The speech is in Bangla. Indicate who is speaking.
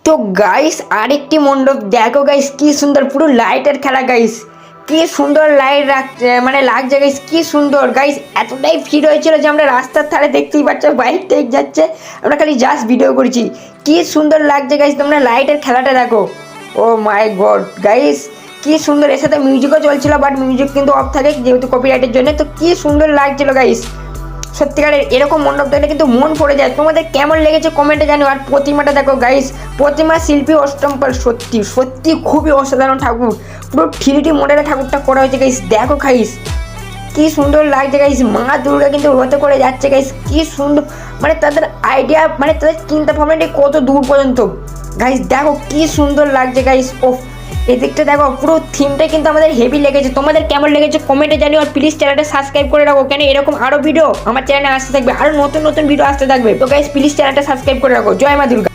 Speaker 1: তো গাইস আরেকটি মণ্ডপ দেখো গাইস, কি সুন্দর পুরো লাইটের খেলা গাইস, কি সুন্দর লাইট লাগছে গাইস, কি সুন্দর গাইস। এতটাই ভিড় হয়েছিল যে আমরা রাস্তার ধারে দেখতেই পাচ্ছ, বাইক টেক যাচ্ছে, আমরা খালি জাস্ট ভিডিও করেছি। কি সুন্দর লাগছে গাইস, তোমরা লাইটের খেলাটা দেখো। ও মাই গড গাইস, কি সুন্দর। এর সাথে মিউজিকও চলছিল, বাট মিউজিক কিন্তু অফ থাকে যেহেতু কপিরাইটের জন্য। তো কি সুন্দর লাগছিল গাইস, সত্যিকারের এরকম মণ্ডপ দেখলে কিন্তু মন পড়ে যায়। তোমাদের কেমন লেগেছে কমেন্টে জানিও। আর প্রতিমাটা দেখো গাইস, প্রতিমা শিল্পী অষ্টম পাল, সত্যি সত্যি খুবই অসাধারণ ঠাকুর, পুরো 3D মডেলে ঠাকুরটা করা হয়েছে গাইস। দেখো গাইস কি সুন্দর লাগছে গাইস, মা দুর্গা কিন্তু রথে করে যাচ্ছে গাইস, কি সুন্দর। তাদের আইডিয়া, তাদের চিন্তা ভাবনাটি কত দূর পর্যন্ত গাইস। দেখো কি সুন্দর লাগছে গাইস। ও এদিকটা দেখো, পুরো থিমটাই কিন্তু আমাদের হেভি লেগেছে। তোমাদের কেমন লেগেছে কমেন্টে জানিও। আর প্লিজ চ্যানেলটা সাবস্ক্রাইব করে রাখো, কেন এরকম আরও ভিডিও আমার চ্যানেলে আসতে থাকবে, আরও নতুন নতুন ভিডিও আসতে থাকবে। তো গাইস প্লিজ চ্যানেলটা সাবস্ক্রাইব করে রাখো। জয় মা দুর্গা।